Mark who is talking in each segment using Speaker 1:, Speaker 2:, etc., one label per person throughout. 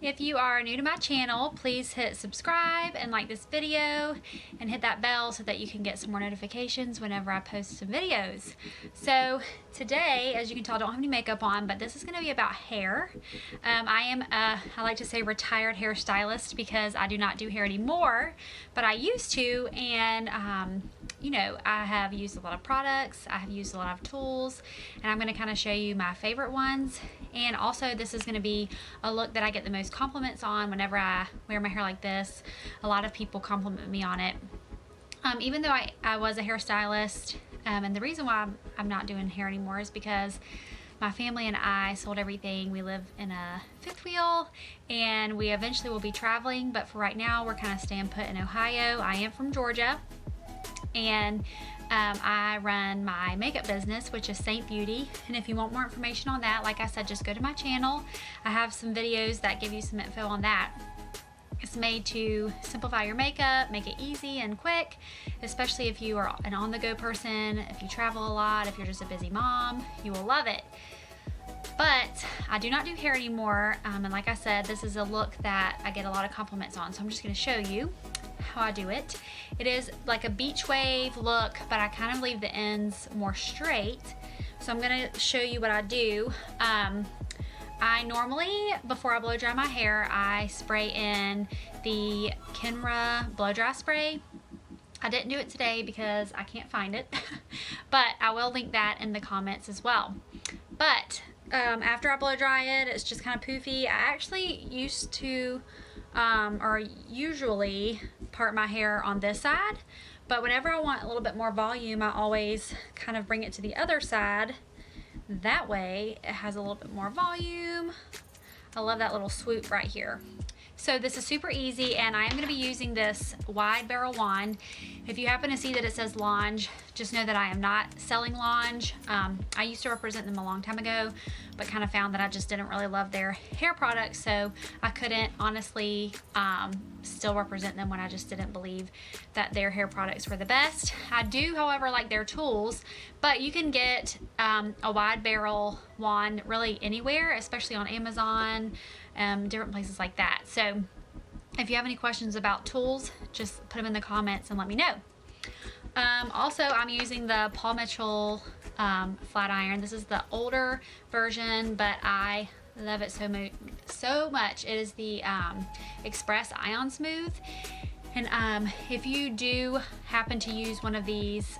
Speaker 1: If you are new to my channel, please hit subscribe and like this video and hit that bell so that you can get some more notifications whenever I post some videos. So today, as you can tell, I don't have any makeup on, but this is going to be about hair. I am I like to say retired hairstylist because I do not do hair anymore, but I used to, and you know, I have used a lot of products, I have used a lot of tools, and I'm going to kind of show you my favorite ones. And also, this is going to be a look that I get the most compliments on whenever I wear my hair like this. A lot of people compliment me on it. Even though I was a hairstylist, and the reason why I'm not doing hair anymore is because my family and I sold everything. We live in a fifth wheel, and we eventually will be traveling, but for right now, we're kind of staying put in Ohio. I am from Georgia, and I run my makeup business, which is Saint Beauty. And if you want more information on that, like I said, just go to my channel. I have some videos that give you some info on that. It's made to simplify your makeup, make it easy and quick, especially if you are an on-the-go person, if you travel a lot, if you're just a busy mom, you will love it. But I do not do hair anymore, and like I said, this is a look that I get a lot of compliments on, so I'm just going to show you how I do it. It is like a beach wave look, but I kind of leave the ends more straight. So I'm going to show you what I do. I normally, before I blow dry my hair, I spray in the Kenra blow dry spray. I didn't do it today because I can't find it, but I will link that in the comments as well. But after I blow dry it, it's just kind of poofy. I actually used to or usually part my hair on this side, but whenever I want a little bit more volume, I always kind of bring it to the other side. That way it has a little bit more volume. I love that little swoop right here. So this is super easy, and I am going to be using this wide barrel wand. If you happen to see that it says Lange, just know that I am not selling Lange. I used to represent them a long time ago, but kind of found that I just didn't really love their hair products, so I couldn't honestly still represent them when I just didn't believe that their hair products were the best. I do, however, like their tools, but you can get a wide barrel wand really anywhere, especially on Amazon, different places like that. So if you have any questions about tools, just put them in the comments and let me know. Also, I'm using the Paul Mitchell flat iron. This is the older version, but I love it so much. It is the Express Ion Smooth. And if you do happen to use one of these,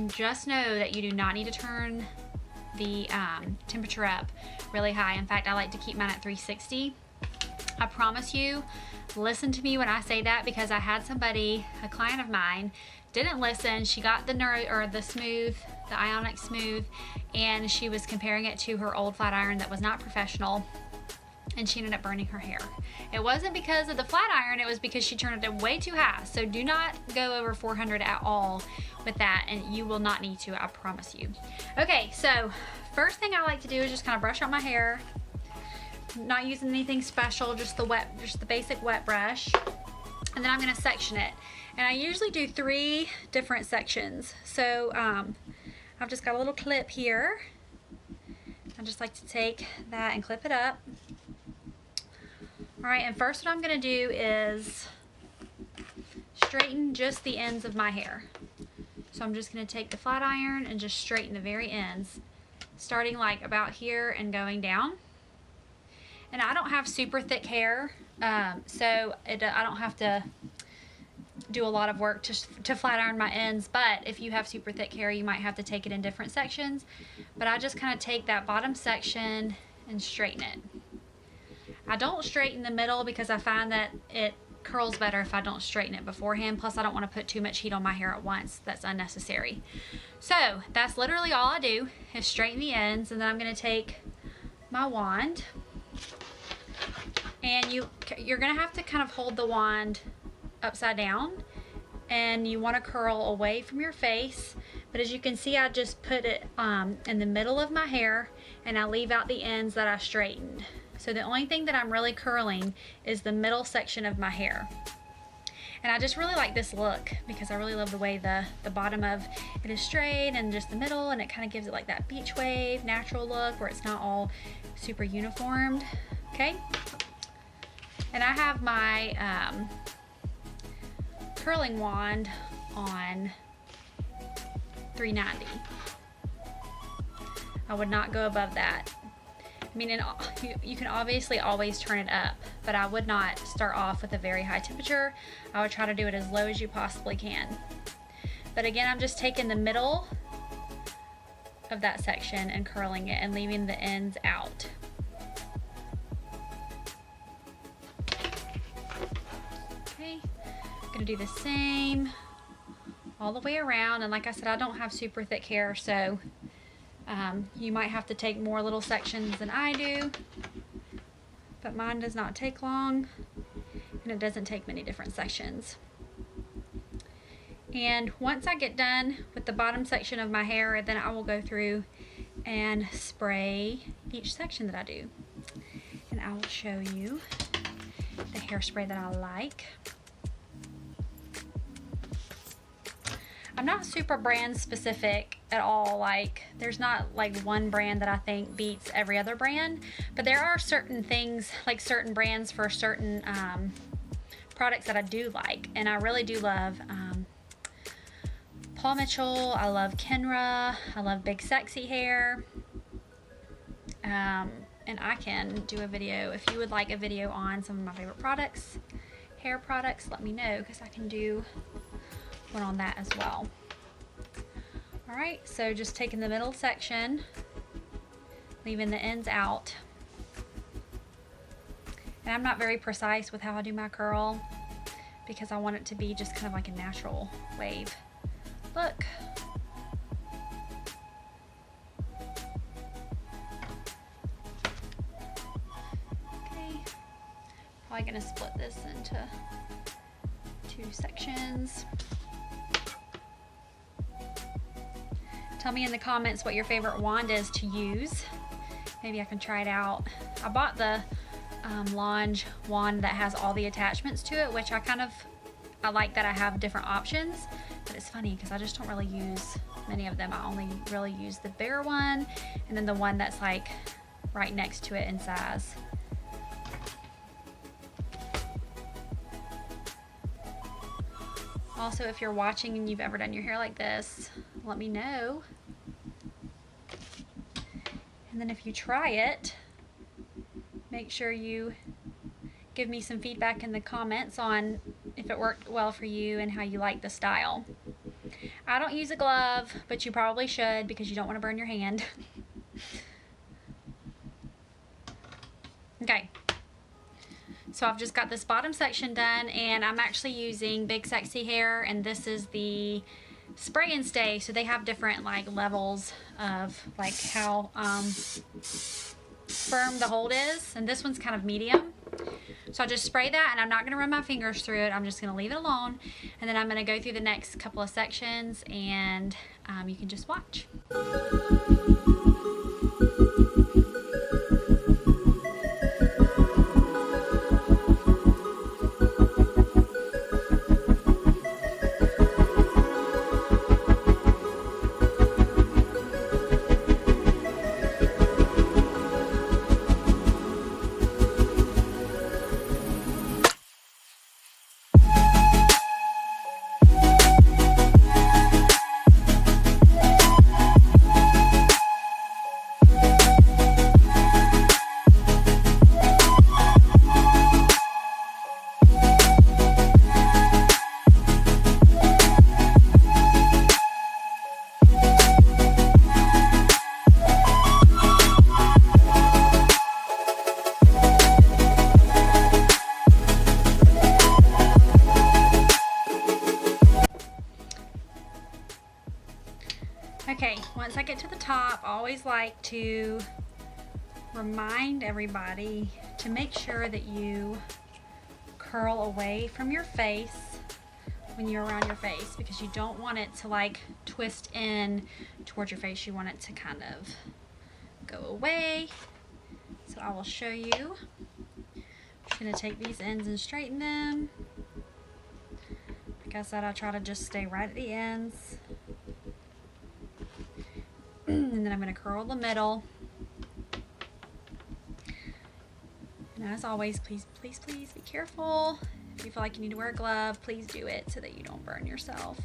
Speaker 1: just know that you do not need to turn the temperature up really high. In fact, I like to keep mine at 360. I promise you, listen to me when I say that, because I had somebody, a client of mine, didn't listen. She got the Ionic Smooth, and she was comparing it to her old flat iron that was not professional, and she ended up burning her hair. It wasn't because of the flat iron, it was because she turned it way too high. So do not go over 400 at all with that, and you will not need to, I promise you. Okay, so first thing I like to do is just kind of brush out my hair. Not using anything special, just the basic wet brush. And then I'm gonna section it. And I usually do 3 different sections. So I've just got a little clip here. I just like to take that and clip it up. All right, and first what I'm gonna do is straighten just the ends of my hair. So I'm just gonna take the flat iron and just straighten the very ends, starting like about here and going down. And I don't have super thick hair, so I don't have to do a lot of work to flat iron my ends, but if you have super thick hair, you might have to take it in different sections. But I just kind of take that bottom section and straighten it. I don't straighten the middle because I find that it curls better if I don't straighten it beforehand. Plus, I don't want to put too much heat on my hair at once. That's unnecessary. So that's literally all I do, is straighten the ends. And then I'm going to take my wand, and you're going to have to kind of hold the wand upside down, and you want to curl away from your face. But as you can see, I just put it in the middle of my hair, and I leave out the ends that I straightened. So the only thing that I'm really curling is the middle section of my hair. And I just really like this look because I really love the way the bottom of it is straight and just the middle, and it kind of gives it like that beach wave natural look where it's not all super uniformed. Okay, And I have my curling wand on 390. I would not go above that. I mean, you can obviously always turn it up, but I would not start off with a very high temperature. I would try to do it as low as you possibly can. But again, I'm just taking the middle of that section and curling it and leaving the ends out. Okay, I'm gonna do the same all the way around. And like I said, I don't have super thick hair, so you might have to take more little sections than I do, but mine does not take long, and it doesn't take many different sections. And once I get done with the bottom section of my hair, then I will go through and spray each section that I do. And I will show you the hairspray that I like. I'm not super brand specific at all. Like, there's not like one brand that I think beats every other brand, but there are certain things, like certain brands for certain products that I do like. And I really do love Paul Mitchell, I love Kenra, I love Big Sexy Hair. And I can do a video. If you would like a video on some of my favorite products, hair products, let me know, because I can do one on that as well. Alright, so just taking the middle section, leaving the ends out. And I'm not very precise with how I do my curl, because I want it to be just kind of like a natural wave look. Okay, probably gonna split this into 2 sections. Tell me in the comments what your favorite wand is to use. Maybe I can try it out. I bought the Lange wand that has all the attachments to it, which I like that I have different options. But it's funny because I just don't really use many of them. I only really use the bigger one and then the one that's like right next to it in size. Also, if you're watching and you've ever done your hair like this, let me know. And then if you try it, make sure you give me some feedback in the comments on if it worked well for you and how you like the style. I don't use a glove, but you probably should, because you don't want to burn your hand. Okay. So I've just got this bottom section done, and I'm actually using Big Sexy Hair, and this is the spray and stay. So they have different like levels of like how firm the hold is, and this one's kind of medium. So I'll just spray that, and I'm not going to run my fingers through it. I'm just going to leave it alone, and then I'm going to go through the next couple of sections, and you can just watch. Okay, once I get to the top, I always like to remind everybody to make sure that you curl away from your face when you're around your face, because you don't want it to like twist in towards your face. You want it to kind of go away. So I will show you. I'm just going to take these ends and straighten them. Like I said, I try to just stay right at the ends. And then I'm going to curl the middle. And as always, please, please, please be careful. If you feel like you need to wear a glove, please do it so that you don't burn yourself.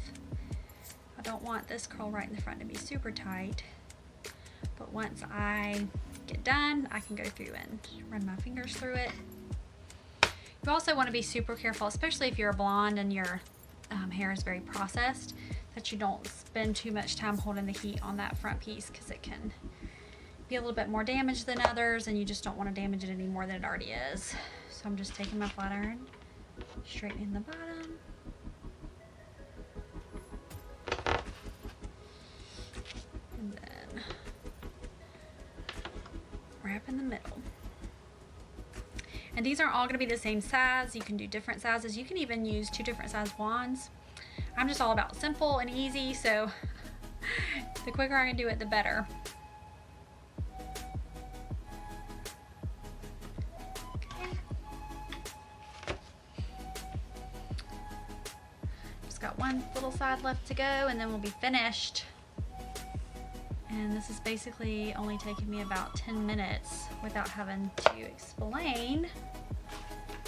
Speaker 1: I don't want this curl right in the front to be super tight, but once I get done, I can go through and run my fingers through it. You also want to be super careful, especially if you're a blonde and your hair is very processed, that you don't spend too much time holding the heat on that front piece, because it can be a little bit more damaged than others, and you just don't want to damage it any more than it already is. So I'm just taking my flat iron, straightening the bottom, and then wrap in the middle. And these aren't all going to be the same size. You can do different sizes. You can even use 2 different size wands. I'm just all about simple and easy, so the quicker I can do it, the better. Okay. Just got one little side left to go, and then we'll be finished. And this is basically only taking me about 10 minutes without having to explain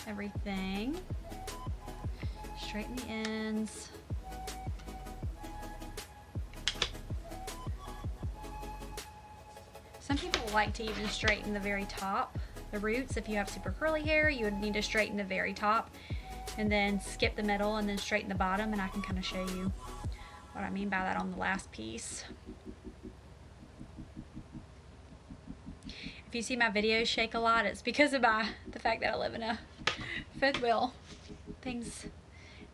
Speaker 1: everything. Straighten the ends. Some people like to even straighten the very top, the roots. If you have super curly hair, you would need to straighten the very top and then skip the middle and then straighten the bottom, and I can kind of show you what I mean by that on the last piece. If you see my videos shake a lot, it's because of the fact that I live in a fifth wheel. Things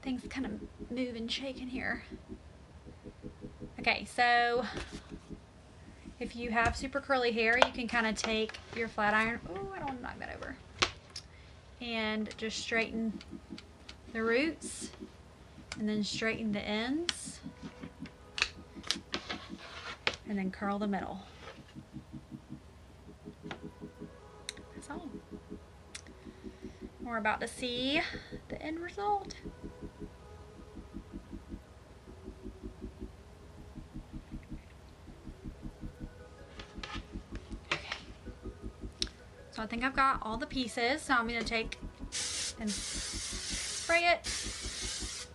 Speaker 1: kind of move and shake in here. Okay, so if you have super curly hair, you can kind of take your flat iron, oh, I don't want to knock that over, and just straighten the roots and then straighten the ends and then curl the middle. That's all. We're about to see the end result. So I think I've got all the pieces, so I'm going to take and spray it.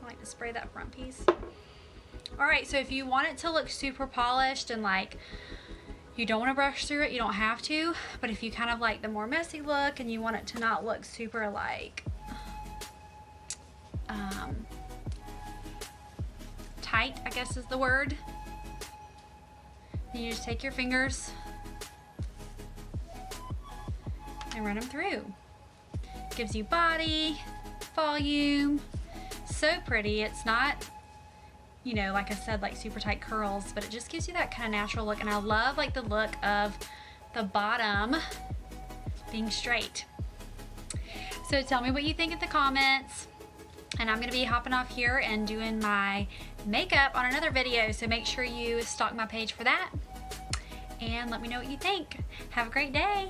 Speaker 1: I like to spray that front piece. Alright, so if you want it to look super polished and like you don't want to brush through it, you don't have to. But if you kind of like the more messy look and you want it to not look super like tight, I guess is the word, you just take your fingers and run them through. Gives you body, volume, so pretty. It's not, you know, like I said, like super tight curls, but it just gives you that kind of natural look. And I love like the look of the bottom being straight. So tell me what you think in the comments. And I'm gonna be hopping off here and doing my makeup on another video, so make sure you stalk my page for that and let me know what you think. Have a great day.